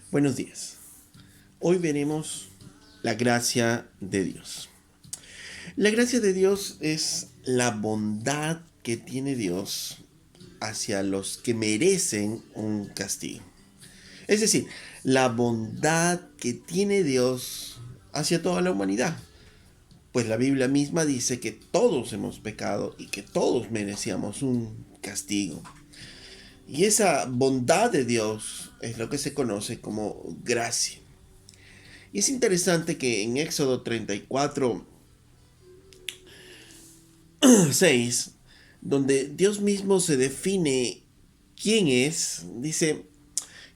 Buenos días. Hoy veremos la gracia de Dios. La gracia de Dios es la bondad que tiene Dios hacia los que merecen un castigo. Es decir, la bondad que tiene Dios hacia toda la humanidad. Pues la Biblia misma dice que todos hemos pecado y que todos merecíamos un castigo. Y esa bondad de Dios es lo que se conoce como gracia. Y es interesante que en Éxodo 34, 6, donde Dios mismo se define quién es, dice,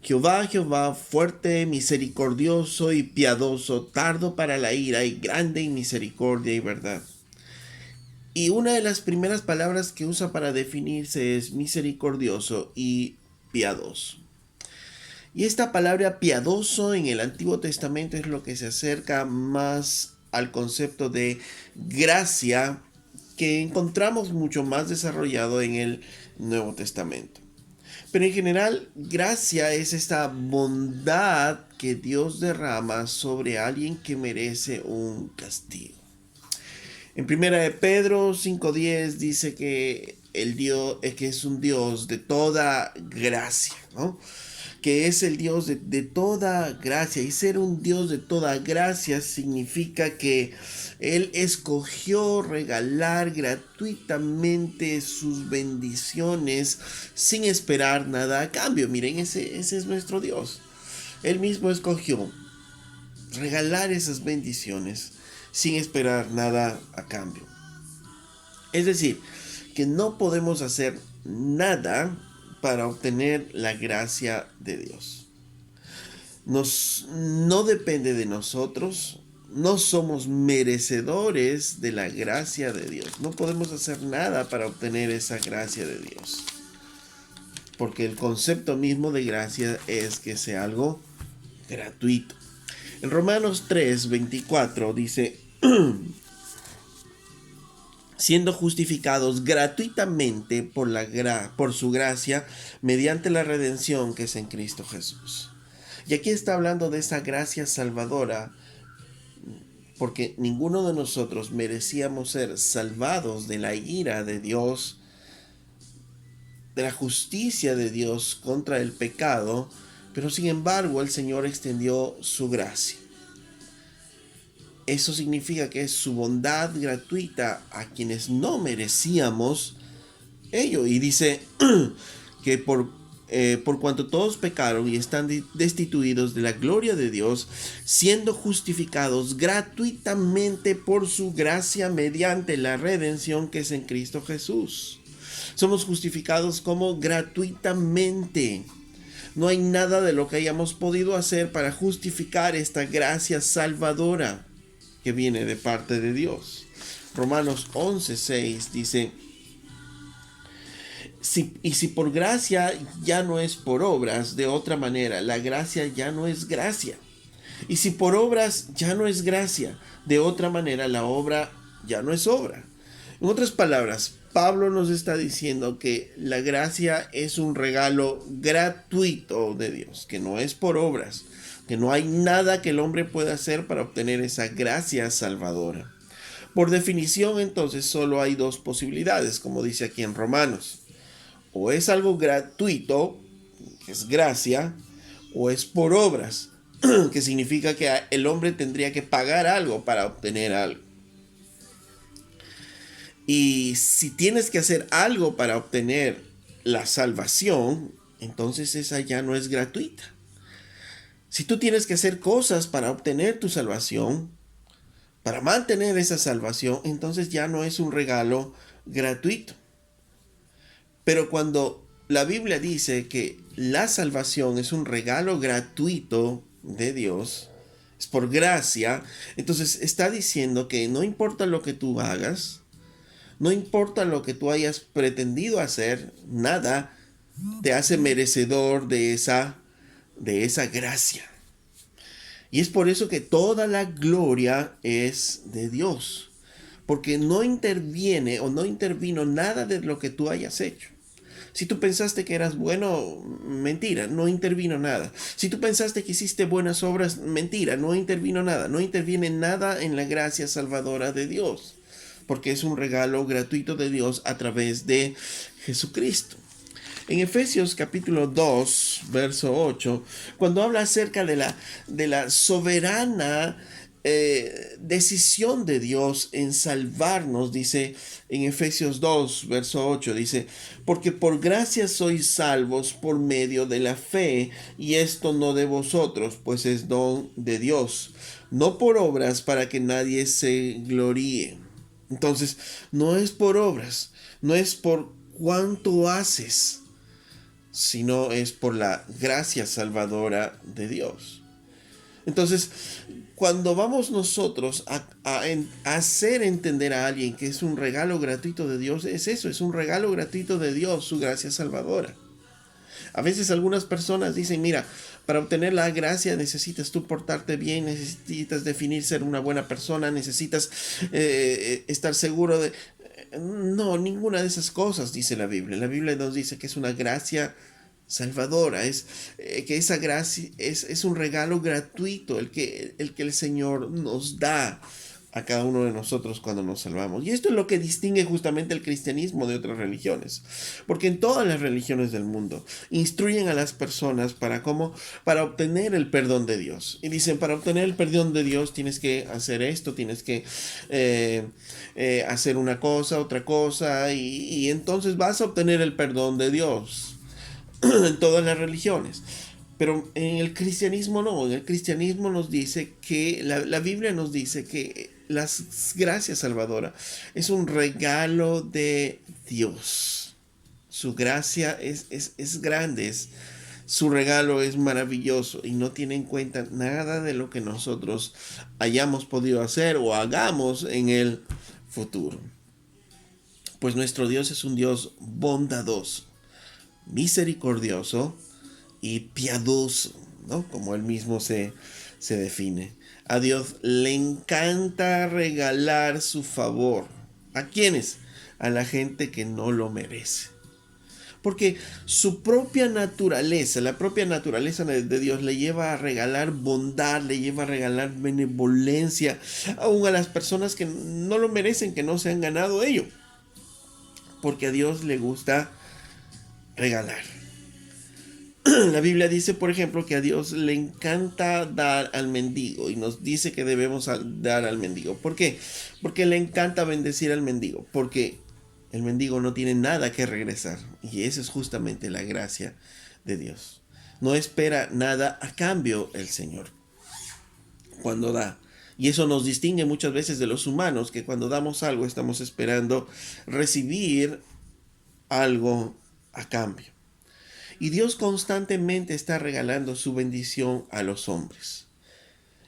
Jehová, Jehová, fuerte, misericordioso y piadoso, tardo para la ira y grande en misericordia y verdad. Y una de las primeras palabras que usa para definirse es misericordioso y piadoso. Y esta palabra piadoso en el Antiguo Testamento es lo que se acerca más al concepto de gracia que encontramos mucho más desarrollado en el Nuevo Testamento. Pero en general, gracia es esta bondad que Dios derrama sobre alguien que merece un castigo. En primera de Pedro 5:10 dice que el Dios que es un Dios de toda gracia, ¿no? Que es el Dios de toda gracia. Y ser un Dios de toda gracia significa que Él escogió regalar gratuitamente sus bendiciones sin esperar nada a cambio. Miren, ese es nuestro Dios. Él mismo escogió regalar esas bendiciones sin esperar nada a cambio. Es decir, que no podemos hacer nada para obtener la gracia de Dios. No depende de nosotros, no somos merecedores de la gracia de Dios. No podemos hacer nada para obtener esa gracia de Dios. Porque el concepto mismo de gracia es que sea algo gratuito. En Romanos 3:24 dice, siendo justificados gratuitamente por su gracia mediante la redención que es en Cristo Jesús. Y aquí está hablando de esa gracia salvadora, porque ninguno de nosotros merecíamos ser salvados de la ira de Dios, de la justicia de Dios contra el pecado, pero sin embargo el Señor extendió su gracia. Eso significa que es su bondad gratuita a quienes no merecíamos ello. Y dice que por cuanto todos pecaron y están destituidos de la gloria de Dios, siendo justificados gratuitamente por su gracia mediante la redención que es en Cristo Jesús. Somos justificados como gratuitamente. No hay nada de lo que hayamos podido hacer para justificar esta gracia salvadora que viene de parte de Dios. Romanos 11:6 dice, si por gracia ya no es por obras, de otra manera, la gracia ya no es gracia. Y si por obras ya no es gracia, de otra manera, la obra ya no es obra. En otras palabras, Pablo nos está diciendo que la gracia es un regalo gratuito de Dios, que no es por obras, que no hay nada que el hombre pueda hacer para obtener esa gracia salvadora. Por definición, entonces, solo hay dos posibilidades, como dice aquí en Romanos. O es algo gratuito, que es gracia, o es por obras, que significa que el hombre tendría que pagar algo para obtener algo. Y si tienes que hacer algo para obtener la salvación, entonces esa ya no es gratuita. Si tú tienes que hacer cosas para obtener tu salvación, para mantener esa salvación, entonces ya no es un regalo gratuito. Pero cuando la Biblia dice que la salvación es un regalo gratuito de Dios, es por gracia, entonces está diciendo que no importa lo que tú hagas, no importa lo que tú hayas pretendido hacer, nada te hace merecedor de esa gracia. Y es por eso que toda la gloria es de Dios. Porque no interviene o no intervino nada de lo que tú hayas hecho. Si tú pensaste que eras bueno, mentira, no intervino nada. Si tú pensaste que hiciste buenas obras, mentira, no intervino nada. No interviene nada en la gracia salvadora de Dios, porque es un regalo gratuito de Dios a través de Jesucristo. En Efesios capítulo 2, verso 8, cuando habla acerca de la soberana decisión de Dios en salvarnos, dice en Efesios 2, verso 8, dice, porque por gracia sois salvos por medio de la fe, y esto no de vosotros, pues es don de Dios, no por obras para que nadie se gloríe. Entonces, no es por obras, no es por cuánto haces, sino es por la gracia salvadora de Dios. Entonces, cuando vamos nosotros a hacer entender a alguien que es un regalo gratuito de Dios, es eso, es un regalo gratuito de Dios, su gracia salvadora. A veces algunas personas dicen, mira, para obtener la gracia necesitas tú portarte bien, necesitas definir ser una buena persona, necesitas estar seguro de... No, ninguna de esas cosas dice la Biblia. La Biblia nos dice que es una gracia salvadora, que esa gracia es un regalo gratuito, el que el Señor nos da a cada uno de nosotros cuando nos salvamos. Y esto es lo que distingue justamente el cristianismo de otras religiones, porque en todas las religiones del mundo instruyen a las personas para obtener el perdón de Dios. Y dicen, para obtener el perdón de Dios tienes que hacer esto, tienes que hacer una cosa, otra cosa, y entonces vas a obtener el perdón de Dios. En todas las religiones. Pero en el cristianismo no. En el cristianismo nos dice que la Biblia nos dice que la gracia salvadora es un regalo de Dios. Su gracia es grande, su regalo es maravilloso y no tiene en cuenta nada de lo que nosotros hayamos podido hacer o hagamos en el futuro. Pues nuestro Dios es un Dios bondadoso, misericordioso y piadoso, ¿no? Como él mismo se define. A Dios le encanta regalar su favor. ¿A quiénes? A la gente que no lo merece. Porque su propia naturaleza, la propia naturaleza de Dios le lleva a regalar bondad, le lleva a regalar benevolencia, aún a las personas que no lo merecen, que no se han ganado ello. Porque a Dios le gusta regalar. La Biblia dice, por ejemplo, que a Dios le encanta dar al mendigo y nos dice que debemos dar al mendigo. ¿Por qué? Porque le encanta bendecir al mendigo, porque el mendigo no tiene nada que regresar y esa es justamente la gracia de Dios. No espera nada a cambio el Señor cuando da. Y eso nos distingue muchas veces de los humanos, que cuando damos algo estamos esperando recibir algo a cambio. Y Dios constantemente está regalando su bendición a los hombres.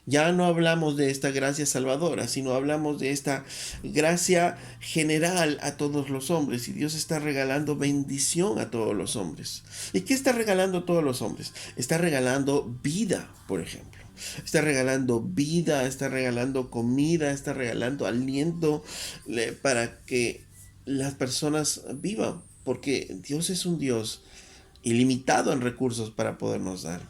Ya no hablamos de esta gracia salvadora, sino hablamos de esta gracia general a todos los hombres. Y Dios está regalando bendición a todos los hombres. ¿Y qué está regalando a todos los hombres? Está regalando vida, por ejemplo. Está regalando vida, está regalando comida, está regalando aliento para que las personas vivan. Porque Dios es un Dios ilimitado en recursos para podernos dar.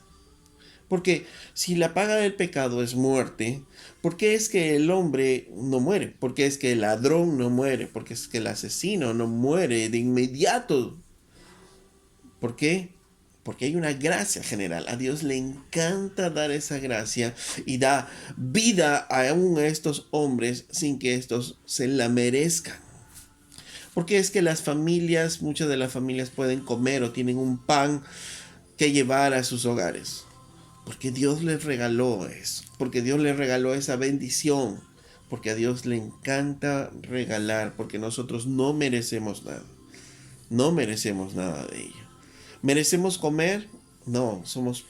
Porque si la paga del pecado es muerte, ¿por qué es que el hombre no muere? ¿Por qué es que el ladrón no muere? ¿Por qué es que el asesino no muere de inmediato? ¿Por qué? Porque hay una gracia general. A Dios le encanta dar esa gracia y da vida aún a estos hombres sin que estos se la merezcan. Porque es que las familias, muchas de las familias pueden comer o tienen un pan que llevar a sus hogares. Porque Dios les regaló eso. Porque Dios les regaló esa bendición. Porque a Dios le encanta regalar. Porque nosotros no merecemos nada. No merecemos nada de ello. ¿Merecemos comer? No, somos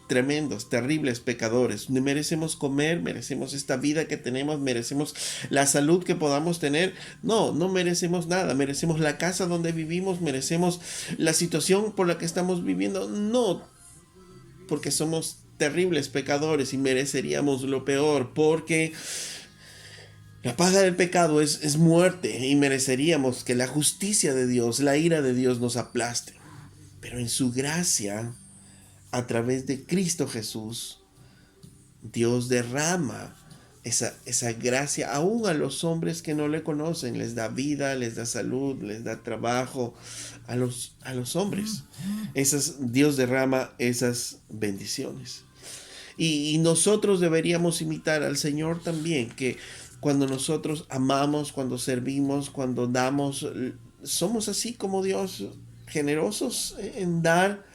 tremendos, terribles pecadores. Merecemos comer, merecemos esta vida que tenemos, merecemos la salud que podamos tener. No, no merecemos nada. Merecemos la casa donde vivimos, merecemos la situación por la que estamos viviendo. No, porque somos terribles pecadores y mereceríamos lo peor, porque La paga del pecado es muerte y mereceríamos que la justicia de Dios, la ira de Dios nos aplaste. Pero en su gracia, a través de Cristo Jesús, Dios derrama esa gracia aún a los hombres que no le conocen. Les da vida, les da salud, les da trabajo a los hombres. Dios derrama esas bendiciones. Y nosotros deberíamos imitar al Señor también, que cuando nosotros amamos, cuando servimos, cuando damos, somos así como Dios, generosos en dar,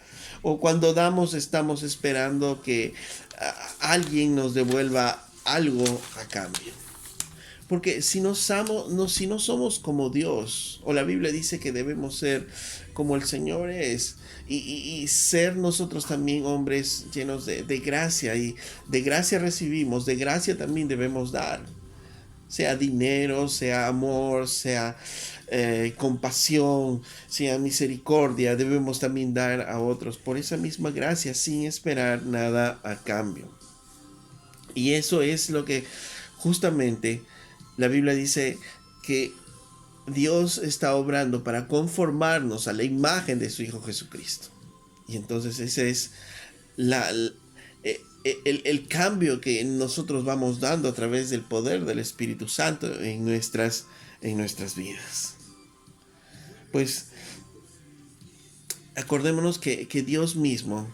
o cuando damos estamos esperando que alguien nos devuelva algo a cambio. Porque si no somos como Dios, o la Biblia dice que debemos ser como el Señor es, y ser nosotros también hombres llenos de gracia, y de gracia recibimos, de gracia también debemos dar. Sea dinero, sea amor, sea compasión, sea misericordia, debemos también dar a otros por esa misma gracia sin esperar nada a cambio. Y eso es lo que justamente la Biblia dice, que Dios está obrando para conformarnos a la imagen de su Hijo Jesucristo. Y entonces ese es el cambio que nosotros vamos dando a través del poder del Espíritu Santo en nuestras vidas. Pues acordémonos que Dios mismo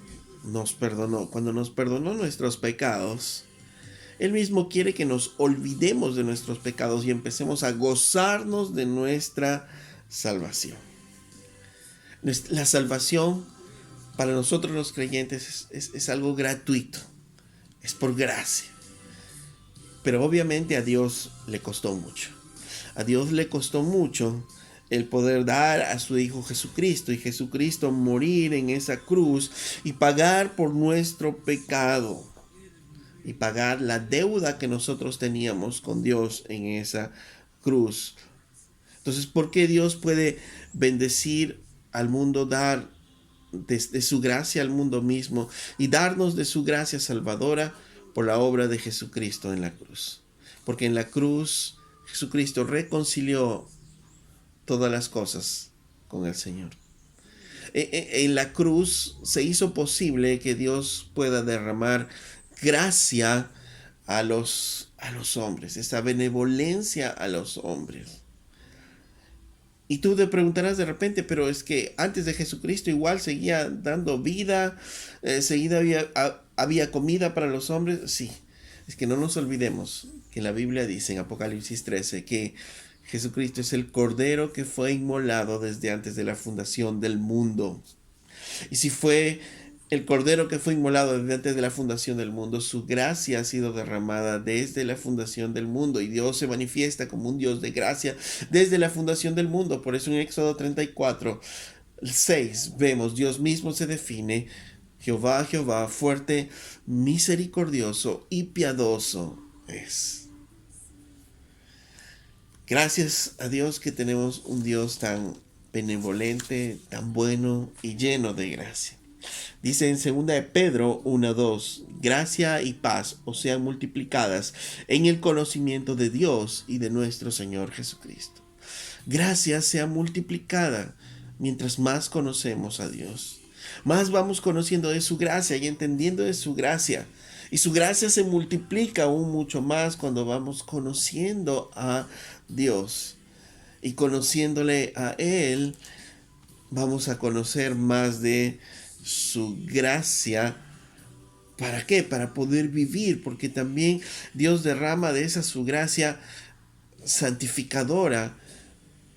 nos perdonó. Cuando nos perdonó nuestros pecados, Él mismo quiere que nos olvidemos de nuestros pecados y empecemos a gozarnos de nuestra salvación. La salvación para nosotros los creyentes es algo gratuito, es por gracia. Pero obviamente a Dios le costó mucho. A Dios le costó mucho el poder dar a su Hijo Jesucristo, y Jesucristo morir en esa cruz y pagar por nuestro pecado, y pagar la deuda que nosotros teníamos con Dios en esa cruz. Entonces, ¿por qué Dios puede bendecir al mundo, dar de su gracia al mundo mismo y darnos de su gracia salvadora por la obra de Jesucristo en la cruz? Porque en la cruz Jesucristo reconcilió todas las cosas con el Señor. En la cruz se hizo posible que Dios pueda derramar gracia a los hombres, esa benevolencia a los hombres. Y tú te preguntarás de repente, pero es que antes de Jesucristo igual seguía dando vida, había comida para los hombres. Sí, es que no nos olvidemos que la Biblia dice en Apocalipsis 13 que Jesucristo es el Cordero que fue inmolado desde antes de la fundación del mundo. Y si fue el Cordero que fue inmolado desde antes de la fundación del mundo, su gracia ha sido derramada desde la fundación del mundo, y Dios se manifiesta como un Dios de gracia desde la fundación del mundo. Por eso en Éxodo 34:6 vemos, Dios mismo se define: Jehová, Jehová, fuerte, misericordioso y piadoso es. Gracias a Dios que tenemos un Dios tan benevolente, tan bueno y lleno de gracia. Dice en 2 de Pedro 1:2, gracia y paz os sean multiplicadas en el conocimiento de Dios y de nuestro Señor Jesucristo. Gracia sea multiplicada mientras más conocemos a Dios. Más vamos conociendo de su gracia y entendiendo de su gracia. Y su gracia se multiplica aún mucho más cuando vamos conociendo a Dios. Y conociéndole a Él, vamos a conocer más de su gracia. ¿Para qué? Para poder vivir, porque también Dios derrama de esa su gracia santificadora,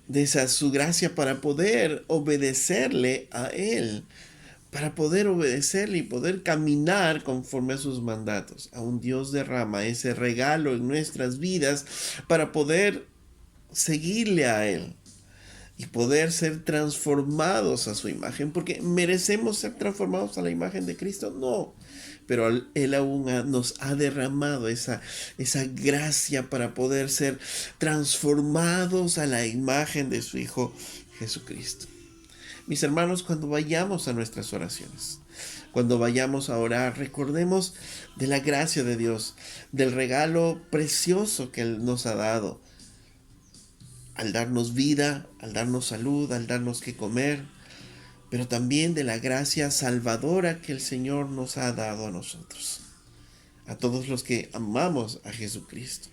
de esa su gracia para poder obedecerle a Él, para poder obedecerle y poder caminar conforme a sus mandatos. Aún Dios derrama ese regalo en nuestras vidas para poder seguirle a Él y poder ser transformados a su imagen. Porque ¿merecemos ser transformados a la imagen de Cristo? No. Pero Él aún nos ha derramado esa gracia para poder ser transformados a la imagen de su Hijo Jesucristo. Mis hermanos, cuando vayamos a nuestras oraciones, cuando vayamos a orar, recordemos de la gracia de Dios, del regalo precioso que Él nos ha dado, al darnos vida, al darnos salud, al darnos que comer, pero también de la gracia salvadora que el Señor nos ha dado a nosotros, a todos los que amamos a Jesucristo.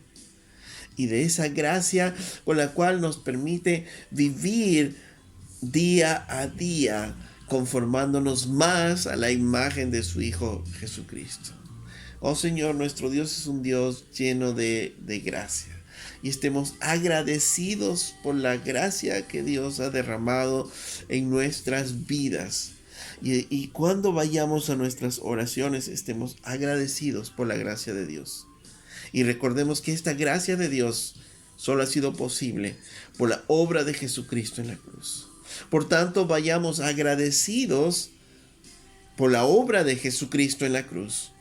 Y de esa gracia con la cual nos permite vivir día a día, conformándonos más a la imagen de su Hijo Jesucristo. Oh Señor, nuestro Dios es un Dios lleno de gracia. Y estemos agradecidos por la gracia que Dios ha derramado en nuestras vidas. Y cuando vayamos a nuestras oraciones, estemos agradecidos por la gracia de Dios. Y recordemos que esta gracia de Dios solo ha sido posible por la obra de Jesucristo en la cruz. Por tanto, vayamos agradecidos por la obra de Jesucristo en la cruz,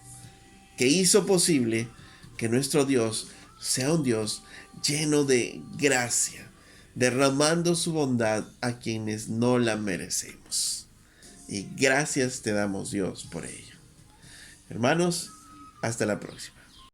que hizo posible que nuestro Dios sea un Dios lleno de gracia, derramando su bondad a quienes no la merecemos. Y gracias te damos, Dios, por ello. Hermanos, hasta la próxima.